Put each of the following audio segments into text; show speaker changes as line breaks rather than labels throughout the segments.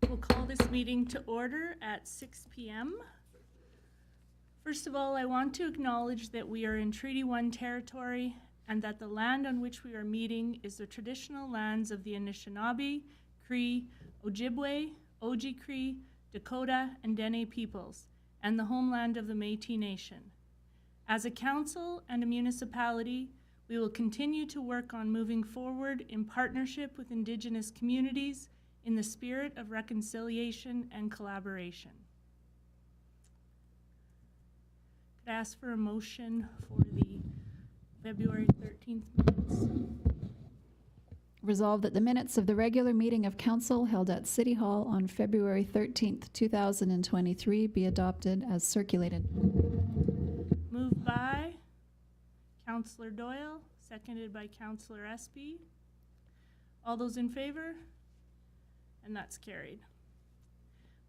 We'll call this meeting to order at 6 p.m. First of all, I want to acknowledge that we are in Treaty 1 territory and that the land on which we are meeting is the traditional lands of the Anishinaabe, Cree, Ojibwe, Oji-Cree, Dakota, and Dene peoples, and the homeland of the Métis Nation. As a council and a municipality, we will continue to work on moving forward in partnership with Indigenous communities in the spirit of reconciliation and collaboration. Could I ask for a motion for the February 13th minutes?
Resolved that the minutes of the regular meeting of council held at City Hall on February 13th, 2023 be adopted as circulated.
Moved by Councillor Doyle, seconded by Councillor Espy. All those in favor? And that's carried.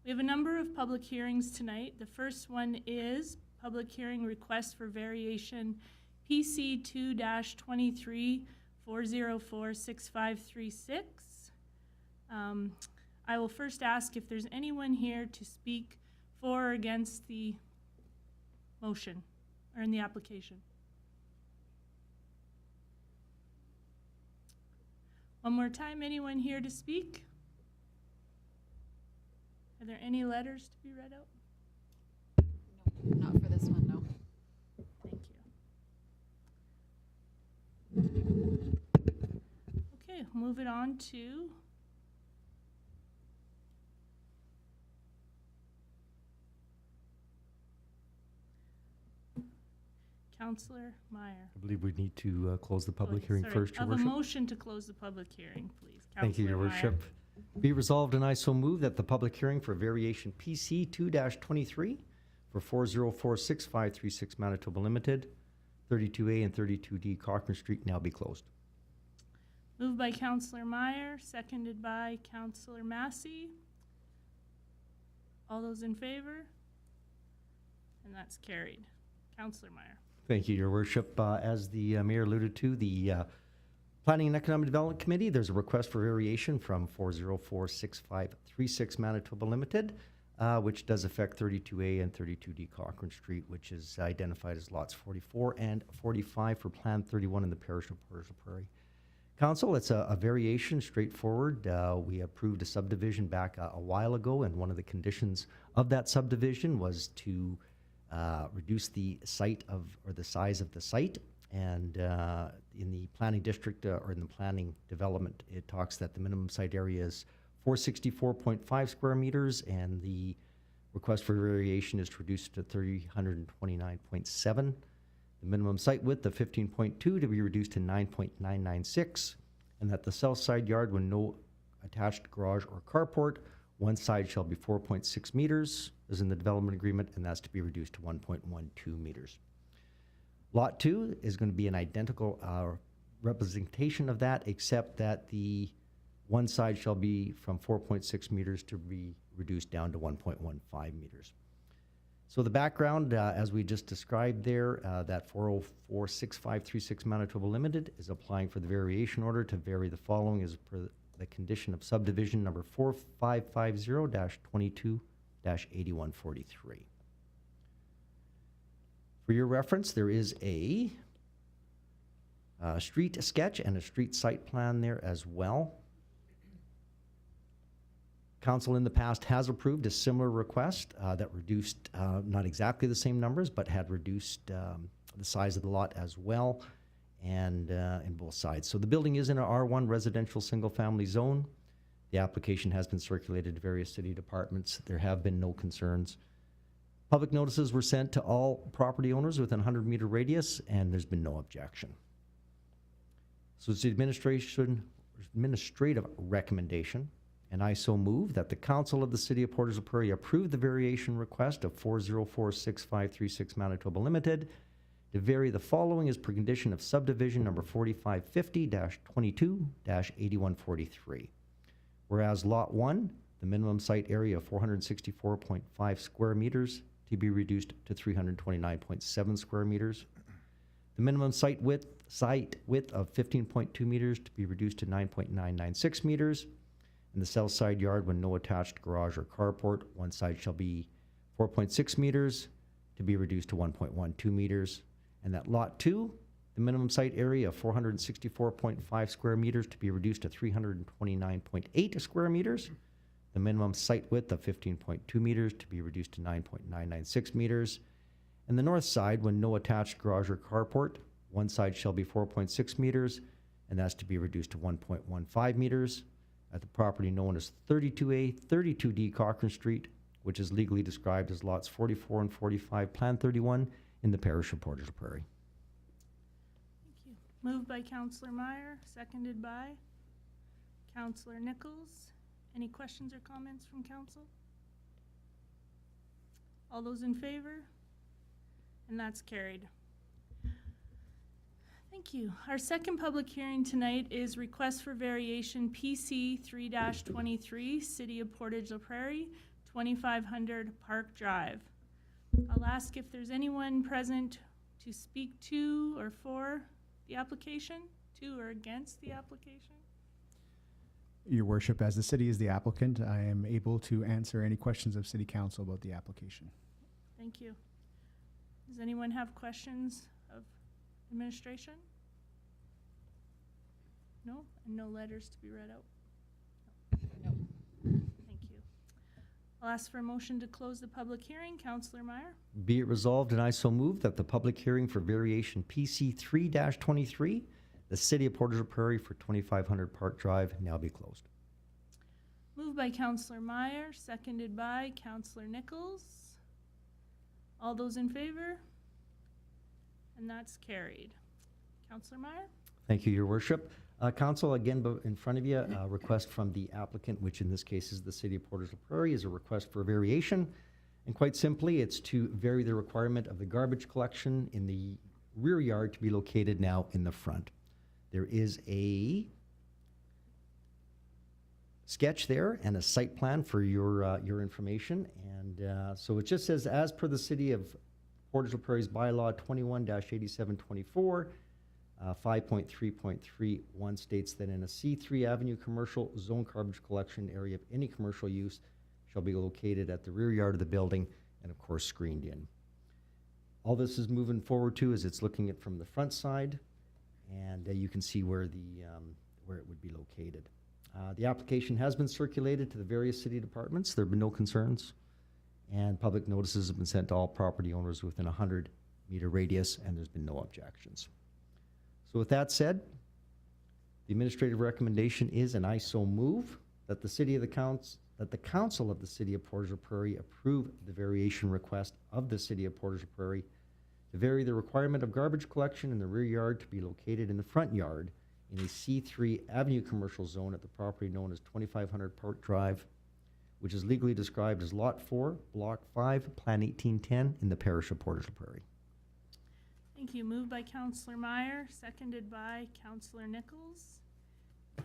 We have a number of public hearings tonight. The first one is public hearing request for variation PC 2-23 4046536. I will first ask if there's anyone here to speak for or against the motion or in the application. One more time, anyone here to speak? Are there any letters to be read out?
No, not for this one, no.
Thank you. Okay, move it on to Councillor Meyer.
I believe we need to close the public hearing first, Your
Of a
Worship.
motion to close the public hearing, please.
Thank you, Your
Councillor Meyer.
Worship. Be resolved, and I so move that the public hearing for variation PC 2-23 for 4046536 Manitoba Limited, 32A and 32D Cochrane Street now be closed.
Moved by Councillor Meyer, seconded by Councillor Massey. All those in favor? And that's carried. Councillor Meyer.
Thank you, Your Worship. As the Mayor alluded to, the Planning and Economic Development Committee, there's a request for variation from 4046536 Manitoba Limited, which does affect 32A and 32D Cochrane Street, which is identified as lots 44 and 45 for Plan 31 in the parish of Portage la Prairie. Council, it's a variation, straightforward. We approved a subdivision back a while ago, and one of the conditions of that subdivision was to reduce the site of, or the size of the site. And in the planning district, or in the planning development, it talks that the minimum site area is 464.5 square meters, and the request for variation is to reduce to 329.7. The minimum site width of 15.2 to be reduced to 9.996, and that the south side yard, with no attached garage or carport, one side shall be 4.6 meters, as in the development agreement, and that's to be reduced to 1.12 meters. Lot 2 is going to be an identical representation of that, except that the one side shall be from 4.6 meters to be reduced down to 1.15 meters. So the background, as we just described there, that 4046536 Manitoba Limited is applying for the variation order to vary the following as per the condition of subdivision number 4550-22-8143. For your reference, there is a street sketch and a street site plan there as well. Council in the past has approved a similar request that reduced, not exactly the same numbers, but had reduced the size of the lot as well, and in both sides. So the building is in an R1 residential single-family zone. The application has been circulated to various city departments. There have been no concerns. Public notices were sent to all property owners within a 100-meter radius, and there's been no objection. So it's the administrative recommendation, and I so move that the Council of the City of Portage la Prairie approve the variation request of 4046536 Manitoba Limited to vary the following as per condition of subdivision number 4550-22-8143. Whereas Lot 1, the minimum site area of 464.5 square meters to be reduced to 329.7 square meters. The minimum site width of 15.2 meters to be reduced to 9.996 meters. In the south side yard, when no attached garage or carport, one side shall be 4.6 meters to be reduced to 1.12 meters. And that lot 2, the minimum site area of 464.5 square meters to be reduced to 329.8 square meters. The minimum site width of 15.2 meters to be reduced to 9.996 meters. And the north side, when no attached garage or carport, one side shall be 4.6 meters, and that's to be reduced to 1.15 meters at the property known as 32A, 32D Cochrane Street, which is legally described as lots 44 and 45, Plan 31 in the parish of Portage la Prairie.
Thank you. Moved by Councillor Meyer, seconded by Councillor Nichols. Any questions or comments from council? All those in favor? And that's carried. Thank you. Our second public hearing tonight is request for variation PC 3-23, City of Portage la Prairie, 2500 Park Drive. I'll ask if there's anyone present to speak to or for the application, to or against the application.
Your Worship, as the city is the applicant, I am able to answer any questions of City Council about the application.
Thank you. Does anyone have questions of administration? No? And no letters to be read out? No. Thank you. I'll ask for a motion to close the public hearing. Councillor Meyer?
Be it resolved, and I so move, that the public hearing for variation PC 3-23, the City of Portage la Prairie for 2500 Park Drive, now be closed.
Moved by Councillor Meyer, seconded by Councillor Nichols. All those in favor? And that's carried. Councillor Meyer?
Thank you, Your Worship. Council, again, in front of you, a request from the applicant, which in this case is the City of Portage la Prairie, is a request for a variation. And quite simply, it's to vary the requirement of the garbage collection in the rear yard to be located now in the front. There is a sketch there and a site plan for your information. And so it just says, as per the City of Portage la Prairie's bylaw 21-8724, 5.3.31 states that in a C3 Avenue commercial zone garbage collection area of any commercial use shall be located at the rear yard of the building and of course screened in. All this is moving forward to is it's looking at from the front side, and you can see where where it would be located. The application has been circulated to the various city departments. There have been no concerns, and public notices have been sent to all property owners within a 100-meter radius, and there's been no objections. So with that said, the administrative recommendation is, and I so move, that the council of the City of Portage la Prairie approve the variation request of the City of Portage la Prairie to vary the requirement of garbage collection in the rear yard to be located in the front yard in a C3 Avenue commercial zone at the property known as 2500 Park Drive, which is legally described as Lot 4, Block 5, Plan 1810 in the parish of Portage la Prairie.
Thank you. Moved by Councillor Meyer, seconded by Councillor Nichols.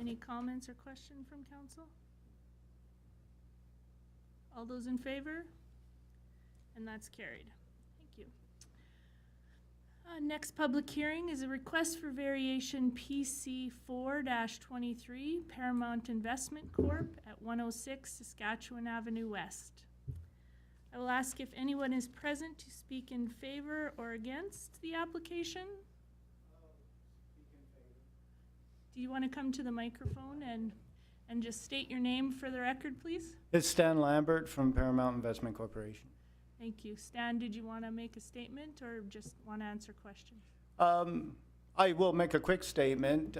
Any comments or question from council? All those in favor? And that's carried. Thank you. Next public hearing is a request for variation PC 4-23 Paramount Investment Corp. at 106 Saskatchewan Avenue West. I will ask if anyone is present to speak in favor or against the application. Do you want to come to the microphone and just state your name for the record, please?
It's Stan Lambert from Paramount Investment Corporation.
Thank you. Stan, did you want to make a statement or just want to answer questions?
I will make a quick statement.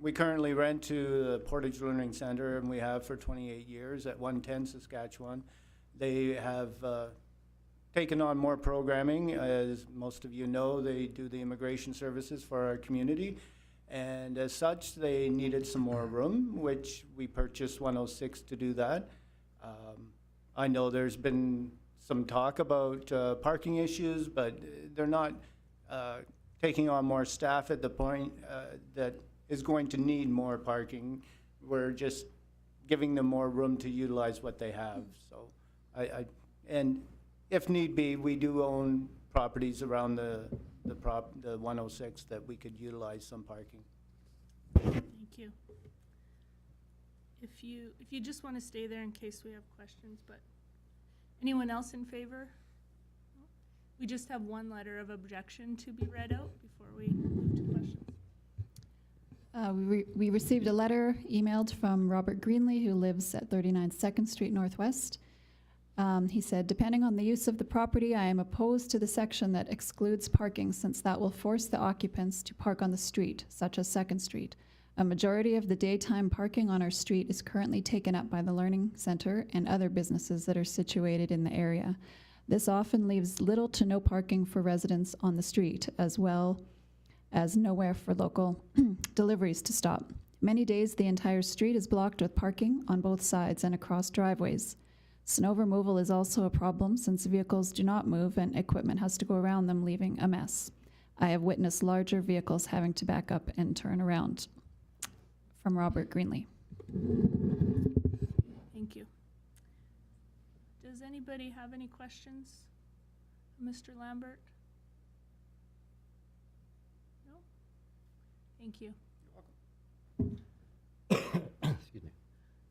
We currently rent to the Portage Learning Center, and we have for 28 years at 110 Saskatchewan. They have taken on more programming. As most of you know, they do the immigration services for our community. And as such, they needed some more room, which we purchased 106 to do that. I know there's been some talk about parking issues, but they're not taking on more staff at the point that is going to need more parking. We're just giving them more room to utilize what they have. So and if need be, we do own properties around the 106 that we could utilize some parking.
Thank you. If you just want to stay there in case we have questions, but anyone else in favor? No? We just have one letter of objection to be read out before we move to questions.
We received a letter emailed from Robert Greenlee, who lives at 39 2nd Street Northwest. He said, depending on the use of the property, I am opposed to the section that excludes parking, since that will force the occupants to park on the street, such as 2nd Street. A majority of the daytime parking on our street is currently taken up by the Learning Center and other businesses that are situated in the area. This often leaves little to no parking for residents on the street, as well as nowhere for local deliveries to stop. Many days, the entire street is blocked with parking on both sides and across driveways. Snow removal is also a problem, since vehicles do not move and equipment has to go around them, leaving a mess. I have witnessed larger vehicles having to back up and turn around. From Robert Greenlee.
Thank you. Does anybody have any questions, Mr. Lambert? No? Thank you.
Excuse me.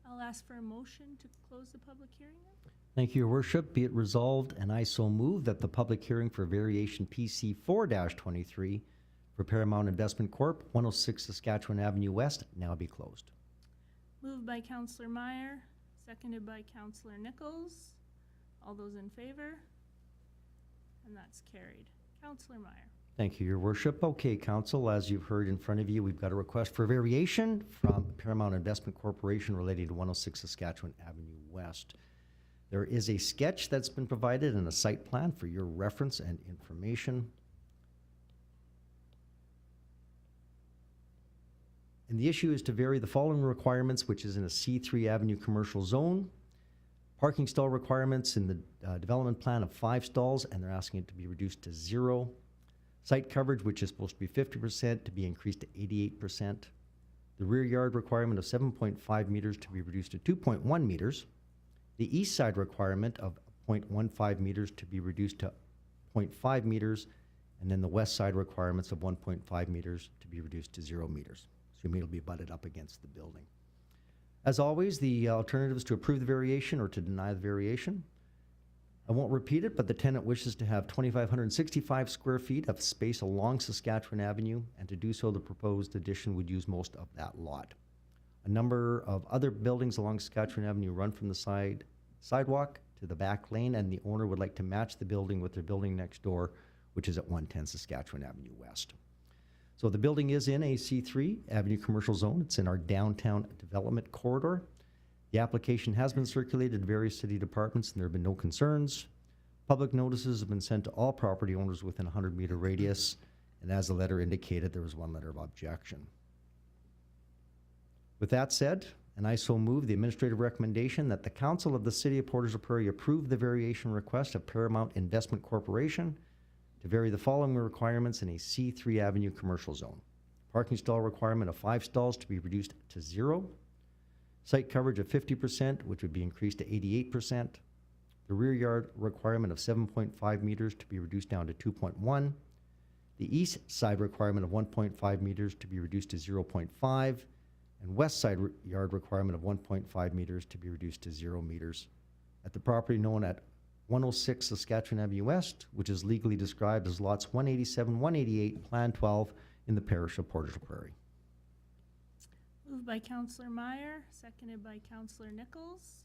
I'll ask for a motion to close the public hearing then.
Thank you, Your Worship. Be it resolved, and I so move that the public hearing for variation PC 4-23 for Paramount Investment Corp., 106 Saskatchewan Avenue West, now be closed.
Moved by Councillor Meyer, seconded by Councillor Nichols. All those in favor? And that's carried. Councillor Meyer.
Thank you, Your Worship. Okay, Council, as you've heard in front of you, we've got a request for variation from Paramount Investment Corporation relating to 106 Saskatchewan Avenue West. There is a sketch that's been provided and a site plan for your reference and information. And the issue is to vary the following requirements, which is in a C3 Avenue commercial zone. Parking stall requirements in the development plan of 5 stalls, and they're asking it to be reduced to 0. Site coverage, which is supposed to be 50%, to be increased to 88%. The rear yard requirement of 7.5 meters to be reduced to 2.1 meters. The east side requirement of 0.15 meters to be reduced to 0.5 meters. And then the west side requirements of 1.5 meters to be reduced to 0 meters. Assuming it'll be butted up against the building. As always, the alternative is to approve the variation or to deny the variation. I won't repeat it, but the tenant wishes to have 2,565 square feet of space along Saskatchewan Avenue, and to do so, the proposed addition would use most of that lot. A number of other buildings along Saskatchewan Avenue run from the sidewalk to the back lane, and the owner would like to match the building with their building next door, which is at 110 Saskatchewan Avenue West. So the building is in a C3 Avenue commercial zone. It's in our downtown development corridor. The application has been circulated to various city departments, and there have been no concerns. Public notices have been sent to all property owners within a 100-meter radius, and as the letter indicated, there was one letter of objection. With that said, and I so move the administrative recommendation that the Council of the City of Portage la Prairie approve the variation request of Paramount Investment Corporation to vary the following requirements in a C3 Avenue commercial zone. Parking stall requirement of 5 stalls to be reduced to 0. Site coverage of 50%, which would be increased to 88%. The rear yard requirement of 7.5 meters to be reduced down to 2.1. The east side requirement of 1.5 meters to be reduced to 0.5. And west side yard requirement of 1.5 meters to be reduced to 0 meters at the property known at 106 Saskatchewan Avenue West, which is legally described as lots 187, 188, Plan 12 in the parish of Portage la Prairie.
Moved by Councillor Meyer, seconded by Councillor Nichols.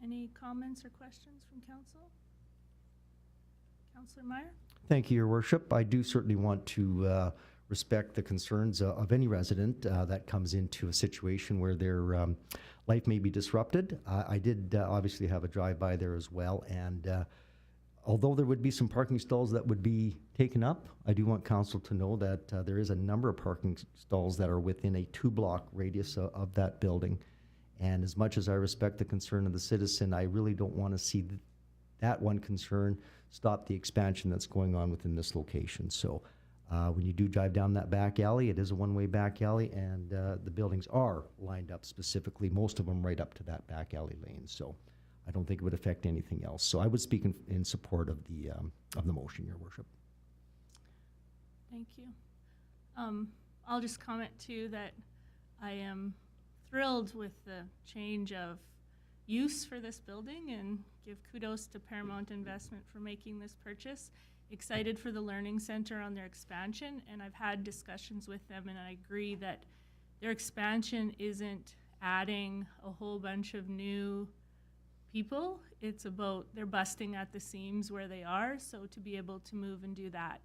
Any comments or questions from council? Councillor Meyer?
Thank you, Your Worship. I do certainly want to respect the concerns of any resident that comes into a situation where their life may be disrupted. I did obviously have a drive-by there as well, and although there would be some parking stalls that would be taken up, I do want council to know that there is a number of parking stalls that are within a 2-block radius of that building. And as much as I respect the concern of the citizen, I really don't want to see that one concern stop the expansion that's going on within this location. So when you do drive down that back alley, it is a one-way back alley, and the buildings are lined up specifically, most of them right up to that back alley lane. So I don't think it would affect anything else. So I would speak in support of the motion, Your Worship.
Thank you. I'll just comment too that I am thrilled with the change of use for this building and give kudos to Paramount Investment for making this purchase. Excited for the Learning Center on their expansion, and I've had discussions with them, and I agree that their expansion isn't adding a whole bunch of new people. It's about they're busting at the seams where they are, so to be able to move and do that.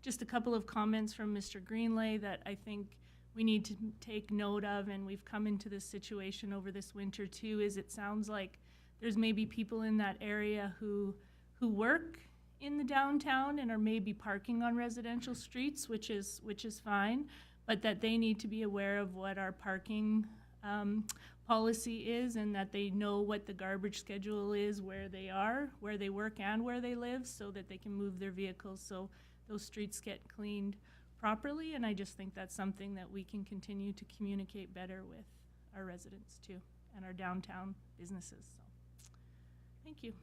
Just a couple of comments from Mr. Greenlay that I think we need to take note of, and we've come into this situation over this winter too, is it sounds like there's maybe people in that area who work in the downtown and are maybe parking on residential streets, which is fine, but that they need to be aware of what our parking policy is, and that they know what the garbage schedule is where they are, where they work and where they live, so that they can move their vehicles so those streets get cleaned properly. And I just think that's something that we can continue to communicate better with our residents too, and our downtown businesses. So, thank you.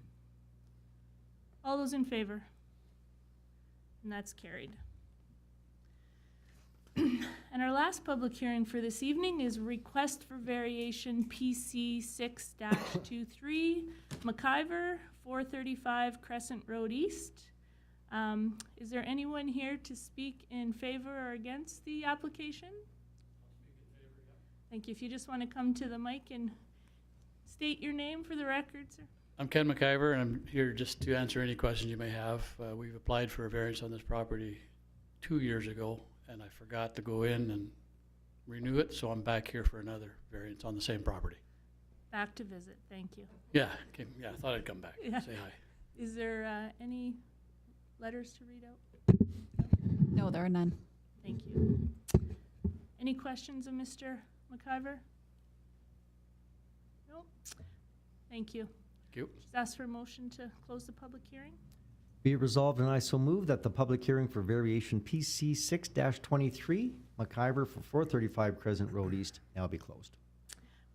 All those in favor? And that's carried. And our last public hearing for this evening is request for variation PC 6-23, McIver, 435 Crescent Road East. Is there anyone here to speak in favor or against the application? Thank you. If you just want to come to the mic and state your name for the record, sir.
I'm Ken McIver, and I'm here just to answer any questions you may have. We've applied for a variance on this property 2 years ago, and I forgot to go in and renew it, so I'm back here for another variance on the same property.
Back to visit. Thank you.
Yeah, I thought I'd come back.
Yeah.
Say hi.
Is there any letters to read out?
No, there are none.
Thank you. Any questions of Mr. McIver? Nope. Thank you.
Thank you.
Just ask for a motion to close the public hearing.
Be it resolved, and I so move that the public hearing for variation PC 6-23, McIver for 435 Crescent Road East now be closed.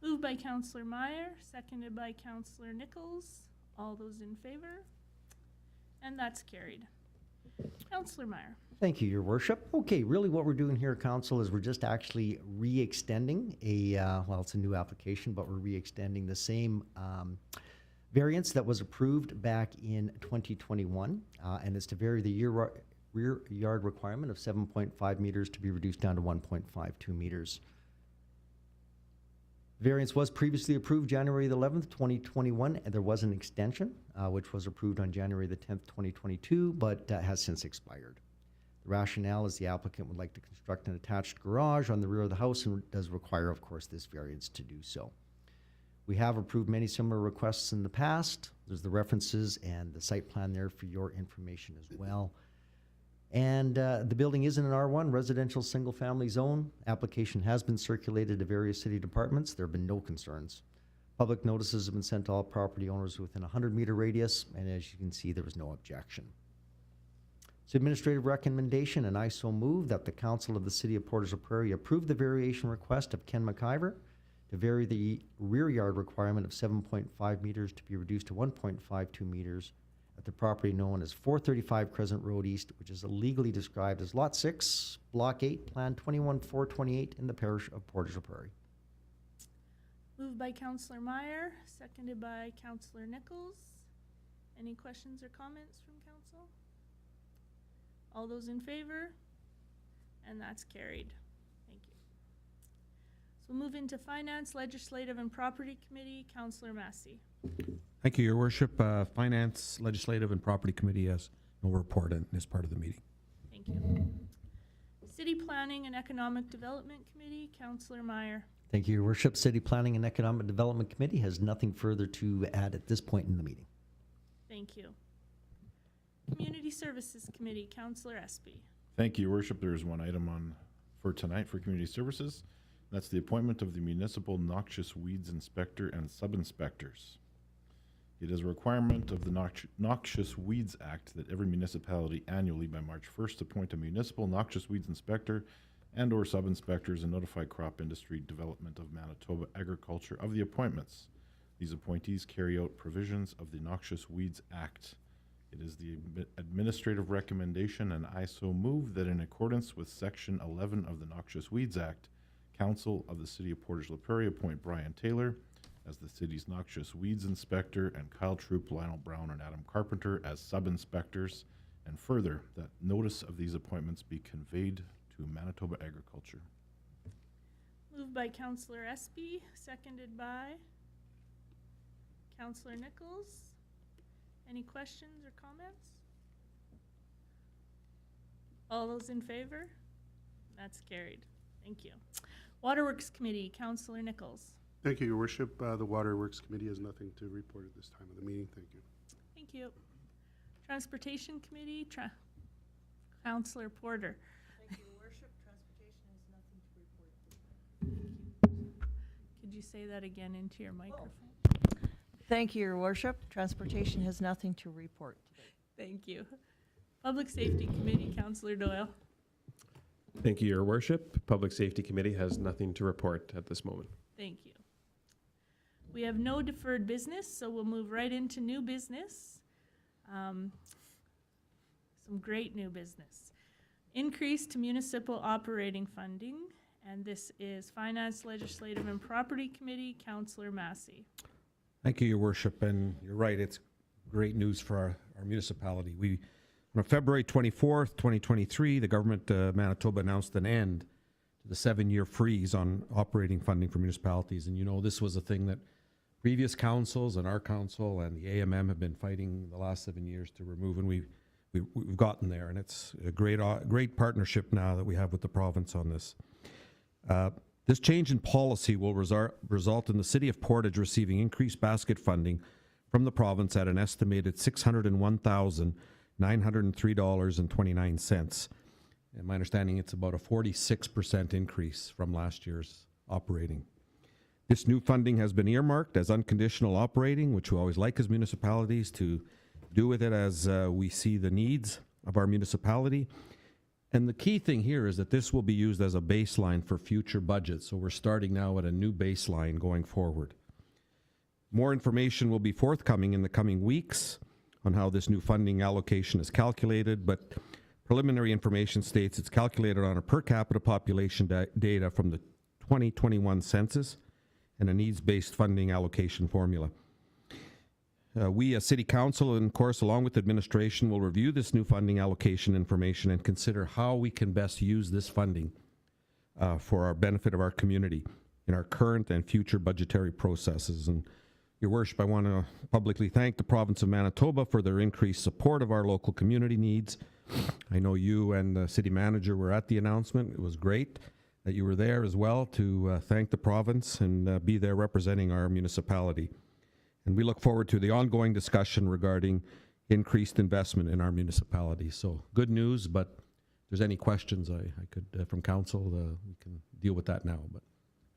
Moved by Councillor Meyer, seconded by Councillor Nichols. All those in favor? And that's carried. Councillor Meyer.
Thank you, Your Worship. Okay, really what we're doing here, Council, is we're just actually re-extending well, it's a new application, but we're re-extending the same variance that was approved back in 2021, and it's to vary the rear yard requirement of 7.5 meters to be reduced down to 1.52 meters. Variance was previously approved January the 11th, 2021, and there was an extension, which was approved on January the 10th, 2022, but has since expired. The rationale is the applicant would like to construct an attached garage on the rear of the house and does require, of course, this variance to do so. We have approved many similar requests in the past. There's the references and the site plan there for your information as well. And the building is in an R1 residential single-family zone. Application has been circulated to various city departments. There have been no concerns. Public notices have been sent to all property owners within a 100-meter radius, and as you can see, there was no objection. So administrative recommendation, and I so move that the Council of the City of Portage la Prairie approve the variation request of Ken McIver to vary the rear yard requirement of 7.5 meters to be reduced to 1.52 meters at the property known as 435 Crescent Road East, which is legally described as Lot 6, Block 8, Plan 21-428 in the parish of Portage la Prairie.
Moved by Councillor Meyer, seconded by Councillor Nichols. Any questions or comments from council? All those in favor? And that's carried. Thank you. So we'll move into Finance, Legislative, and Property Committee. Councillor Massey.
Thank you, Your Worship. Finance, Legislative, and Property Committee has no report in this part of the meeting.
Thank you. City Planning and Economic Development Committee. Councillor Meyer.
Thank you, Your Worship. City Planning and Economic Development Committee has nothing further to add at this point in the meeting.
Thank you. Community Services Committee. Councillor Espy.
Thank you, Your Worship. There is one item on for tonight for Community Services. That's the appointment of the Municipal Noxious Weeds Inspector and Sub-Inspectors. It is a requirement of the Noxious Weeds Act that every municipality annually by March 1st appoint a Municipal Noxious Weeds Inspector and or sub-inspectors and notify Crop Industry Development of Manitoba Agriculture of the appointments. These appointees carry out provisions of the Noxious Weeds Act. It is the administrative recommendation, and I so move that in accordance with Section 11 of the Noxious Weeds Act, Council of the City of Portage la Prairie appoint Brian Taylor as the city's Noxious Weeds Inspector and Kyle Troop, Lionel Brown, and Adam Carpenter as sub-inspectors, and further, that notice of these appointments be conveyed to Manitoba Agriculture.
Moved by Councillor Espy, seconded by Councillor Nichols. Any questions or comments? All those in favor? That's carried. Thank you. Waterworks Committee, Councillor Nichols.
Thank you, Your Worship. The Waterworks Committee has nothing to report at this time of the meeting. Thank you.
Thank you. Transportation Committee, Councillor Porter.
Thank you, Your Worship. Transportation has nothing to report.
Could you say that again into your microphone?
Thank you, Your Worship. Transportation has nothing to report today.
Thank you. Public Safety Committee, Councillor Doyle.
Thank you, Your Worship. Public Safety Committee has nothing to report at this moment.
Thank you. We have no deferred business, so we'll move right into new business. Some great new business. Increase to municipal operating funding, and this is Finance, Legislative, and Property Committee, Councillor Massey.
Thank you, Your Worship, and you're right, it's great news for our municipality. On February 24th, 2023, the government of Manitoba announced an end to the 7-year freeze on operating funding for municipalities. And you know, this was a thing that previous councils and our council and the AMM have been fighting the last 7 years to remove, and we've gotten there. And it's a great partnership now that we have with the province on this. This change in policy will result in the City of Portage receiving increased basket funding from the province at an estimated $601,903.29. And my understanding, it's about a 46% increase from last year's operating. This new funding has been earmarked as unconditional operating, which we always like as municipalities to do with it as we see the needs of our municipality. And the key thing here is that this will be used as a baseline for future budgets. So we're starting now at a new baseline going forward. More information will be forthcoming in the coming weeks on how this new funding allocation is calculated, but preliminary information states it's calculated on a per capita population data from the 2021 census and a needs-based funding allocation formula. We as City Council, and of course along with administration, will review this new funding allocation information and consider how we can best use this funding for our benefit of our community in our current and future budgetary processes. And Your Worship, I want to publicly thank the province of Manitoba for their increased support of our local community needs. I know you and the city manager were at the announcement. It was great that you were there as well to thank the province and be there representing our municipality. And we look forward to the ongoing discussion regarding increased investment in our municipality. So good news, but if there's any questions I could from council, we can deal with that now. But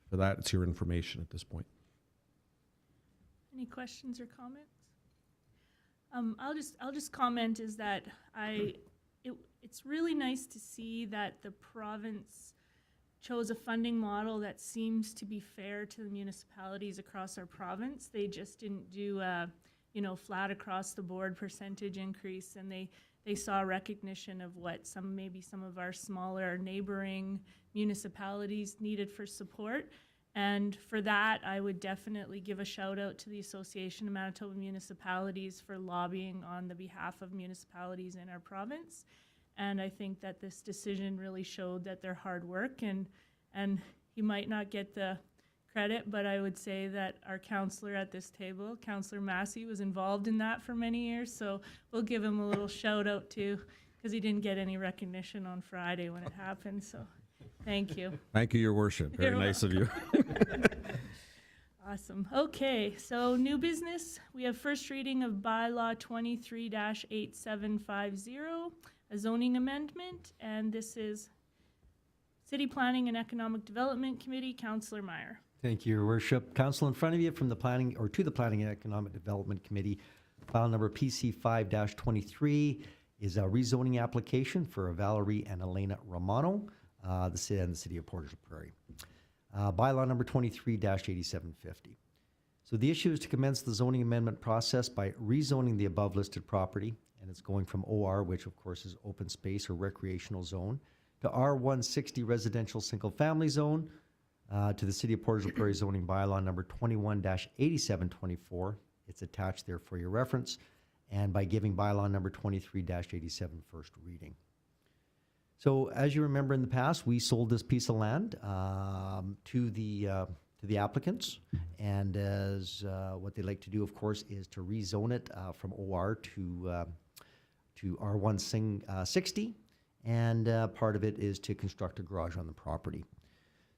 for that, it's your information at this point.
Any questions or comments? I'll just comment is that it's really nice to see that the province chose a funding model that seems to be fair to the municipalities across our province. They just didn't do flat across the board percentage increase, and they saw recognition of what maybe some of our smaller neighboring municipalities needed for support. And for that, I would definitely give a shout out to the Association of Manitoba Municipalities for lobbying on the behalf of municipalities in our province. And I think that this decision really showed that their hard work, and he might not get the credit, but I would say that our councillor at this table, Councillor Massey, was involved in that for many years. So we'll give him a little shout out too, because he didn't get any recognition on Friday when it happened. So thank you.
Thank you, Your Worship. Very nice of you.
Awesome. Okay, so new business. We have first reading of bylaw 23-8750, a zoning amendment, and this is City Planning and Economic Development Committee, Councillor Meyer.
Thank you, Your Worship. Council, in front of you from the Planning, or to the Planning and Economic Development Committee, file number PC 5-23 is a rezoning application for Valerie and Elena Romano, the city of Portage la Prairie. Bylaw number 23-8750. So the issue is to commence the zoning amendment process by rezoning the above listed property, and it's going from OR, which of course is open space or recreational zone, to R160 residential single family zone, to the City of Portage la Prairie zoning bylaw number 21-8724. It's attached there for your reference, and by giving bylaw number 23-87 first reading. So as you remember in the past, we sold this piece of land to the applicants, and as what they like to do, of course, is to rezone it from OR to R160, and part of it is to construct a garage on the property.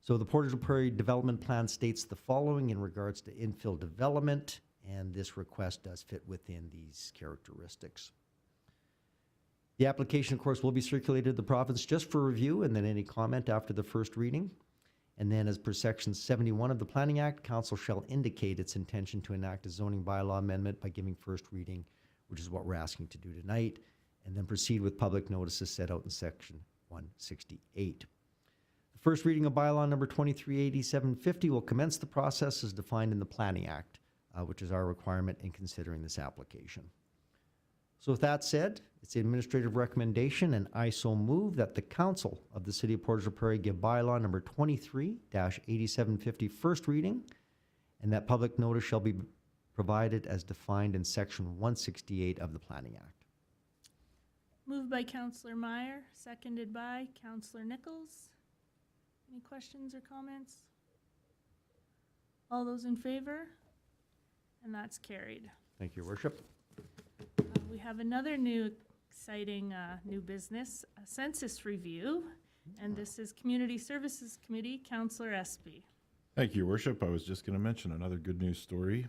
So the Portage la Prairie Development Plan states the following in regards to infill development, and this request does fit within these characteristics. The application, of course, will be circulated to the province just for review, and then any comment after the first reading. And then as per section 71 of the Planning Act, council shall indicate its intention to enact a zoning bylaw amendment by giving first reading, which is what we're asking to do tonight, and then proceed with public notices set out in section 168. The first reading of bylaw number 238750 will commence the process as defined in the Planning Act, which is our requirement in considering this application. So with that said, it's the administrative recommendation, and I so move that the Council of the City of Portage la Prairie give bylaw number 23-8750 first reading, and that public notice shall be provided as defined in section 168 of the Planning Act.
Moved by Councillor Meyer, seconded by Councillor Nichols. Any questions or comments? All those in favor? And that's carried.
Thank you, Your Worship.
We have another new exciting new business, a census review, and this is Community Services Committee, Councillor Espy.
Thank you, Your Worship. I was just going to mention another good news story.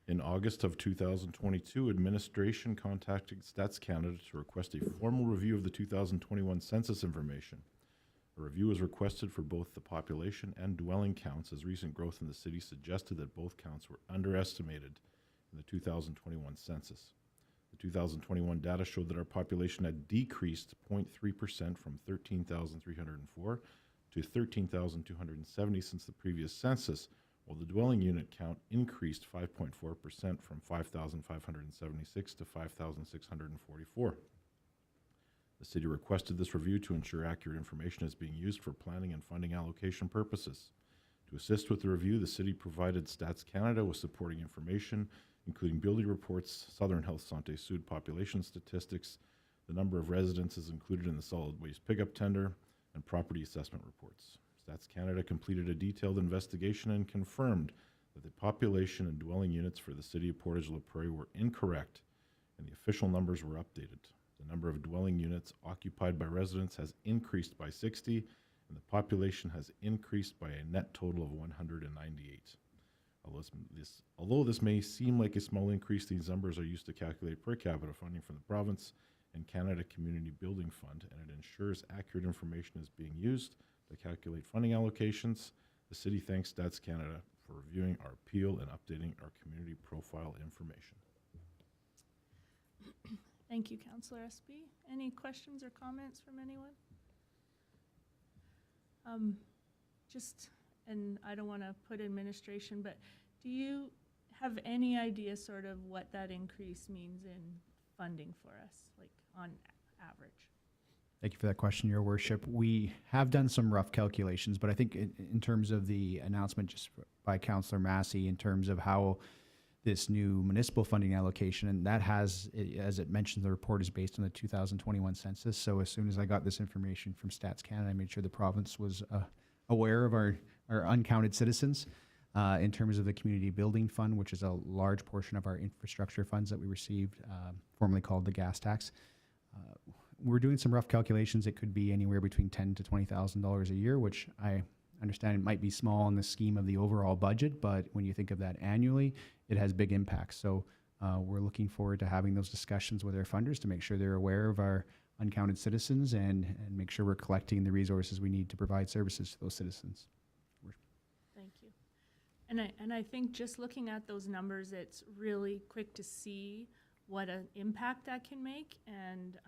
In August of 2022, administration contacted Stats Canada to request a formal review of the 2021 census information. A review was requested for both the population and dwelling counts, as recent growth in the city suggested that both counts were underestimated in the 2021 census. The 2021 data showed that our population had decreased 0.3% from 13,304 to 13,270 since the previous census, while the dwelling unit count increased 5.4% from 5,576 to 5,644. The city requested this review to ensure accurate information is being used for planning and funding allocation purposes. To assist with the review, the city provided Stats Canada with supporting information, including building reports, Southern Health Santé Sud population statistics, the number of residences included in the solid waste pickup tender, and property assessment reports. Stats Canada completed a detailed investigation and confirmed that the population and dwelling units for the city of Portage la Prairie were incorrect, and the official numbers were updated. The number of dwelling units occupied by residents has increased by 60, and the population has increased by a net total of 198. Although this may seem like a small increase, these numbers are used to calculate per capita funding from the province and Canada Community Building Fund, and it ensures accurate information is being used to calculate funding allocations. The city thanks Stats Canada for reviewing our appeal and updating our community profile information.
Thank you, Councillor Espy. Any questions or comments from anyone? And I don't want to put administration, but do you have any idea sort of what that increase means in funding for us, like on average?
Thank you for that question, Your Worship. We have done some rough calculations, but I think in terms of the announcement just by Councillor Massey, in terms of how this new municipal funding allocation, and that has, as it mentioned, the report is based on the 2021 census. So as soon as I got this information from Stats Canada, I made sure the province was aware of our uncounted citizens in terms of the community building fund, which is a large portion of our infrastructure funds that we received, formerly called the gas tax. We're doing some rough calculations. It could be anywhere between $10,000 to $20,000 a year, which I understand it might be small in the scheme of the overall budget, but when you think of that annually, it has big impacts. So we're looking forward to having those discussions with our funders to make sure they're aware of our uncounted citizens and make sure we're collecting the resources we need to provide services to those citizens.
Thank you. And I think just looking at those numbers, it's really quick to see what an impact that can make. And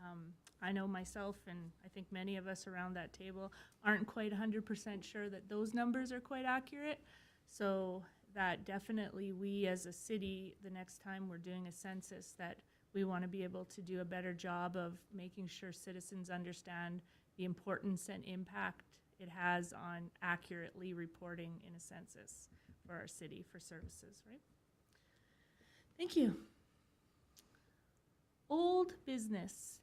I know myself, and I think many of us around that table aren't quite 100% sure that those numbers are quite accurate. So that definitely we as a city, the next time we're doing a census, that we want to be able to do a better job of making sure citizens understand the importance and impact it has on accurately reporting in a census for our city for services, right? Thank you. Old business.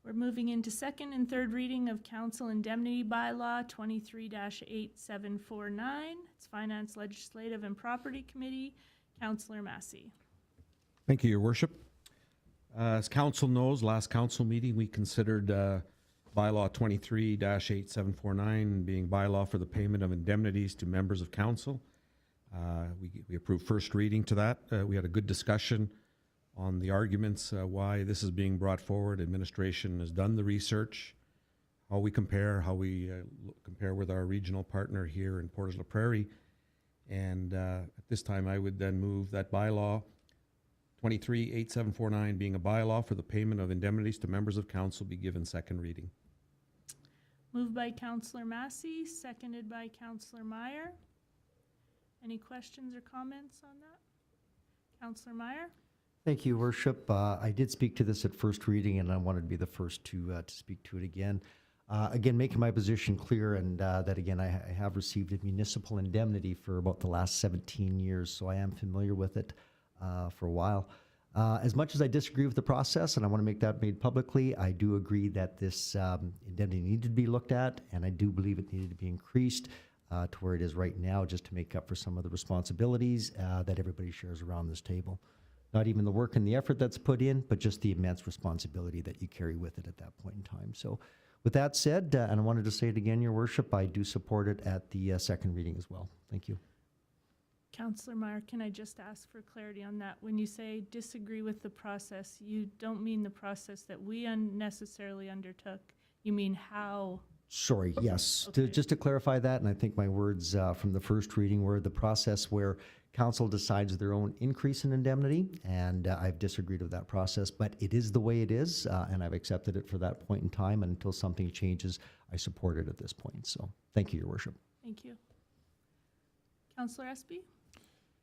We're moving into second and third reading of Council Indemnity Bylaw 23-8749. It's Finance, Legislative, and Property Committee. Councillor Massey.
Thank you, Your Worship. As council knows, last council meeting, we considered bylaw 23-8749 being bylaw for the payment of indemnities to members of council. We approved first reading to that. We had a good discussion on the arguments why this is being brought forward. Administration has done the research, how we compare with our regional partner here in Portage la Prairie. And at this time, I would then move that bylaw 23-8749 being a bylaw for the payment of indemnities to members of council be given second reading.
Moved by Councillor Massey, seconded by Councillor Meyer. Any questions or comments on that? Councillor Meyer?
Thank you, Worship. I did speak to this at first reading, and I wanted to be the first to speak to it again. Again, making my position clear, and that again, I have received a municipal indemnity for about the last 17 years, so I am familiar with it for a while. As much as I disagree with the process, and I want to make that made publicly, I do agree that this indemnity needed to be looked at, and I do believe it needed to be increased to where it is right now, just to make up for some of the responsibilities that everybody shares around this table. Not even the work and the effort that's put in, but just the immense responsibility that you carry with it at that point in time. So with that said, and I wanted to say it again, Your Worship, I do support it at the second reading as well. Thank you.
Councillor Meyer, can I just ask for clarity on that? When you say disagree with the process, you don't mean the process that we unnecessarily undertook. You mean how?
Sorry, yes.
Okay.
Just to clarify that, and I think my words from the first reading were the process where council decides their own increase in indemnity, and I've disagreed with that process, but it is the way it is, and I've accepted it for that point in time, and until something changes, I support it at this point. So thank you, Your Worship.
Thank you. Councillor Espy?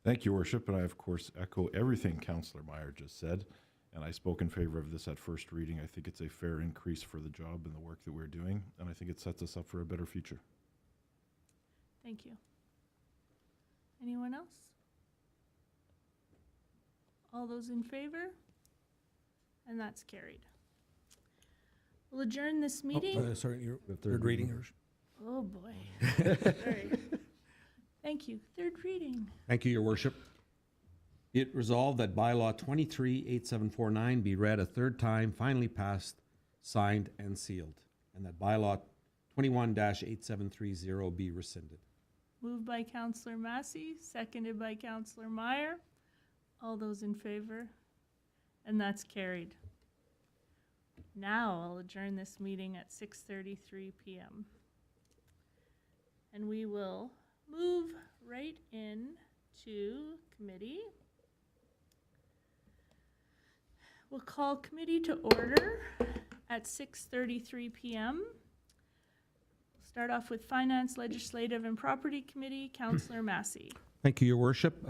Thank you, Worship, and I, of course, echo everything Councillor Meyer just said, and I spoke in favor of this at first reading. I think it's a fair increase for the job and the work that we're doing, and I think it sets us up for a better future.
Thank you. Anyone else? All those in favor? And that's carried. We'll adjourn this meeting.
Sorry, your third reading. Your Worship.
Oh, boy. Sorry. Thank you. Third reading.
Thank you, Your Worship. It resolved that bylaw 23-8749 be read a third time, finally passed, signed, and sealed, and that bylaw 21-8730 be rescinded.
Moved by Councillor Massey, seconded by Councillor Meyer. All those in favor? And that's carried. Now I'll adjourn this meeting at 6:33 p.m. And we will move right in to committee. We'll call committee to order at 6:33 p.m. We'll start off with Finance, Legislative, and Property Committee. Councillor Massey.
Thank you, Your Worship.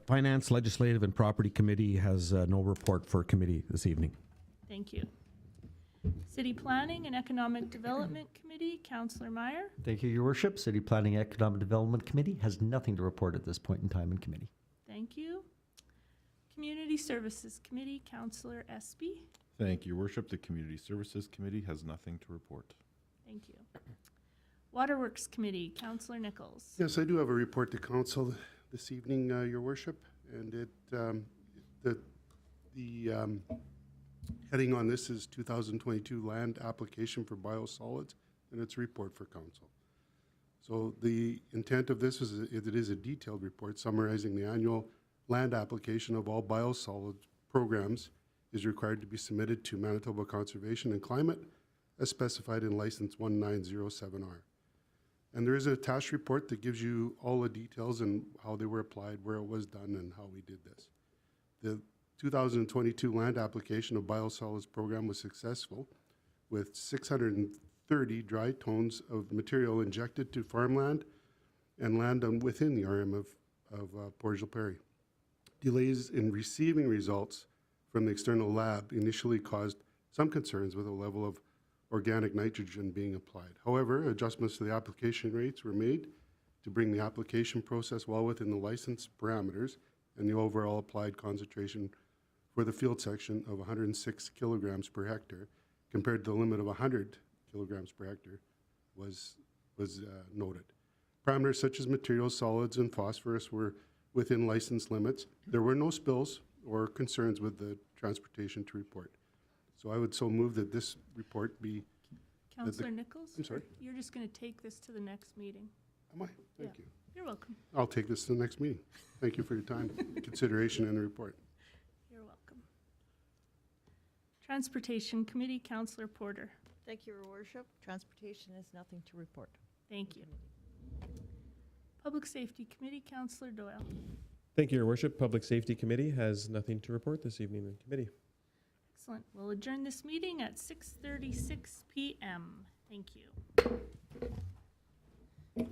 Finance, Legislative, and Property Committee has no report for committee this evening.
Thank you. City Planning and Economic Development Committee, Councillor Meyer.
Thank you, Your Worship. City Planning and Economic Development Committee has nothing to report at this point in time in committee.
Thank you. Community Services Committee, Councillor Espy.
Thank you, Your Worship. The Community Services Committee has nothing to report.
Thank you. Waterworks Committee, Councillor Nichols.
Yes, I do have a report to council this evening, Your Worship, and the heading on this is 2022 Land Application for Biosolids, and it's a report for council. So the intent of this is it is a detailed report summarizing the annual land application of all biosolids programs is required to be submitted to Manitoba Conservation and Climate as specified in license 1907R. And there is an attached report that gives you all the details and how they were applied, where it was done, and how we did this. The 2022 land application of biosolids program was successful with 630 dry tons of material injected to farmland and land within the of Portage la Prairie. Delays in receiving results from the external lab initially caused some concerns with the level of organic nitrogen being applied. However, adjustments to the application rates were made to bring the application process well within the license parameters, and the overall applied concentration for the field section of 106 kilograms per hectare compared to the limit of 100 kilograms per hectare was noted. Parameters such as materials, solids, and phosphorus were within license limits. There were no spills or concerns with the transportation to report. So I would so move that this report be,
Councillor Nichols?
I'm sorry?
You're just going to take this to the next meeting.
am I? Thank you.
You're welcome.
I'll take this to the next meeting. Thank you for your time, consideration, and the report.
You're welcome. Transportation Committee, Councillor Porter.
Thank you, Your Worship. Transportation has nothing to report.
Thank you. Public Safety Committee, Councillor Doyle.
Thank you, Your Worship. Public Safety Committee has nothing to report this evening in committee.
Excellent. We'll adjourn this meeting at 6:36 p.m. Thank you.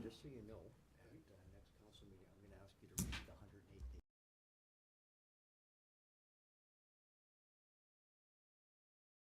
Just so you know, at the next council meeting, I'm going to ask you